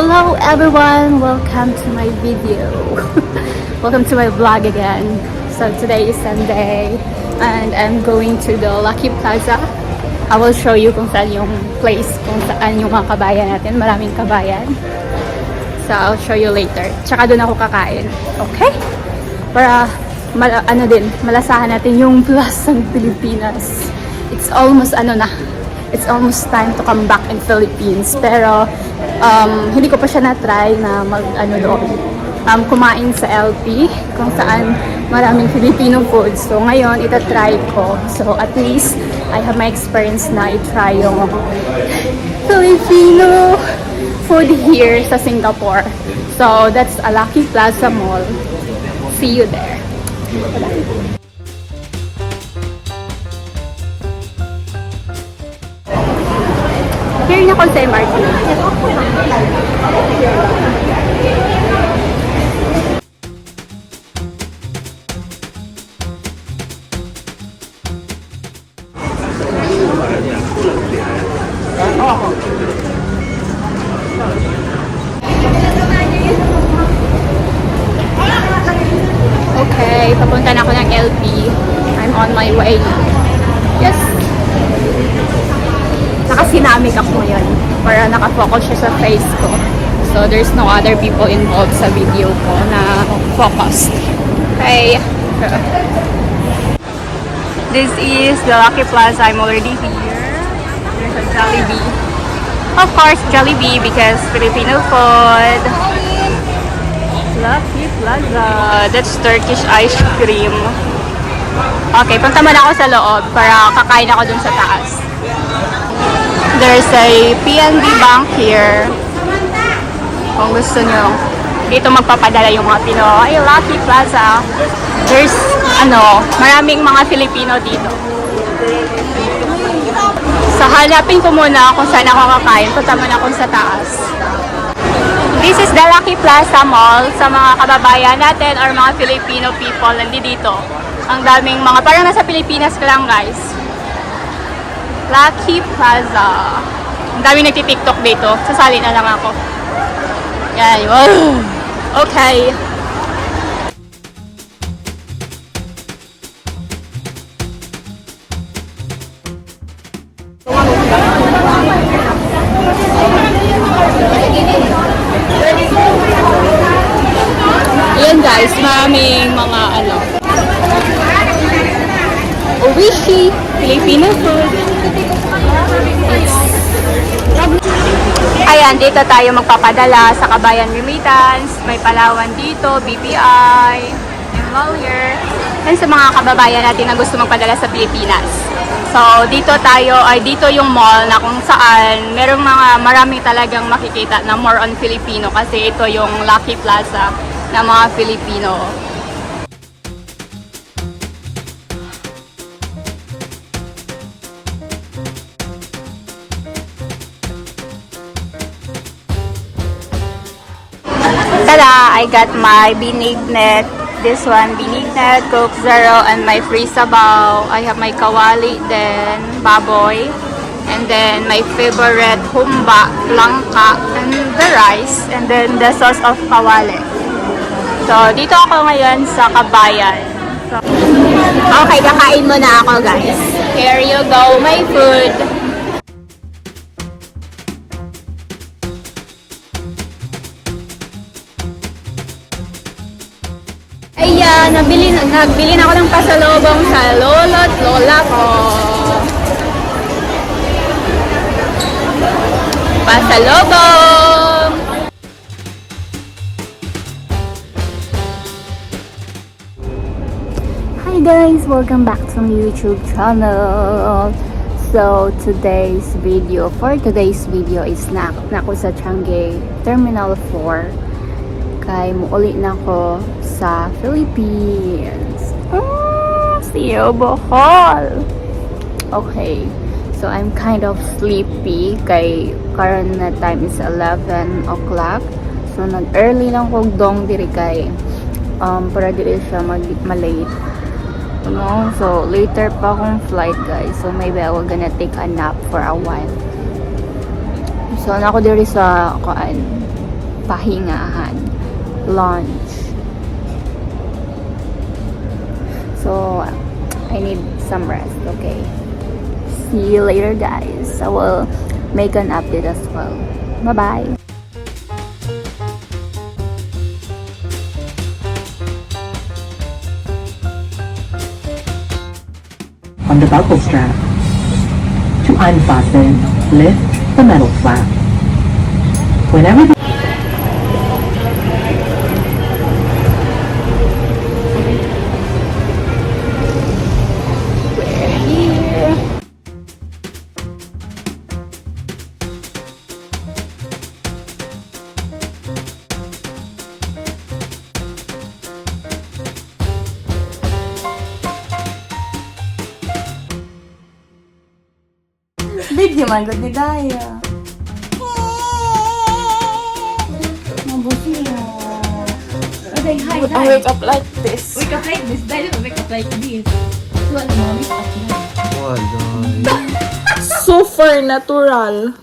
Hello everyone, welcome to my video. Welcome to my vlog again. So today is Sunday and I'm going to the Lucky Plaza. I will show you kung saan yung place, kung saan yung mga kabayan natin. Maraming kabayan. So I'll show you later. Tsaka doon ako kakain. Okay? Para malasahan natin yung Plasang Pilipinas. It's almost it's almost time to come back in Philippines. Pero hindi ko pa siya na-try na kumain sa LP kung saan maraming Filipino food. So ngayon itatry ko. So at least I have my experience na i-try yung Filipino food here sa Singapore. So that's a Lucky Plaza Mall. See you there. Bye-bye. Here na ako sa MRT. Okay, papunta na ako ng LP. I'm on my way. Yes! Nakasinamig ako ngayon para nakafocus siya sa face ko. So there's no other people involved sa video ko na focused. Okay. This is the Lucky Plaza. I'm already here. There's a Jollibee. Of course, Jollibee because Filipino food. Lucky Plaza. That's Turkish ice cream. Okay, punta muna ako sa loob para kakain ako dun sa taas. There's a PNB bank here. Kung gusto nyo, dito magpapadala yung mga Pinoy. Lucky Plaza. There's, maraming mga Filipino dito. So, hanapin ko muna kung saan ako kakain. Punta muna ako sa taas. This is the Lucky Plaza Mall. Sa mga kababayan natin or mga Filipino people, nandito. Ang daming mga, parang nasa Pilipinas ka lang, guys. Lucky Plaza. Ang dami nagti-TikTok dito. Sasali na lang ako. Yan. Wow. Okay. Yan guys, maraming mga Oishi, Filipino food. Ayan, dito tayo magpapadala sa Kabayan Remittance. May Palawan dito, BPI, Employer. And sa mga kababayan natin na gusto magpadala sa Pilipinas. So, dito yung mall na kung saan marami talagang makikita na more on Filipino kasi ito yung Lucky Plaza ng mga Filipino. Tada! I got my binignet. This one, binignet, Coke Zero, and my free sabaw. I have my kawali, then baboy. And then my favorite humba, langka, and the rice. And then the sauce of kawali. So, dito ako ngayon sa Kabayan. So, okay, kakain muna ako, guys. Here you go, my food. Ayan, nagbili na ako ng pasalubong sa lolo at lola ko. Pasalubong! Hi guys! Welcome back to my YouTube channel. So, for today's video is na ako sa Changi Terminal 4. Kay muuli na ako sa Philippines. See you, Bohol! Okay, so I'm kind of sleepy kay current na time is 11 o'clock. So nag-early lang ko dong diri kay para dili siya malate. So later pa akong flight, guys. So maybe I will gonna take a nap for a while. So, ako diri sa pahingahan, lunch. So I need some rest. Okay, see you later guys. I will make an update as well. Bye bye. On the buckle strap. To unfasten, lift the metal flap. Whenever the Video man gud ni Daya. Mabuti na. Okay, hi, But I wake up like this. Wake up like this. Dahil wake up like this. So, ano mo, wake up na. Super natural.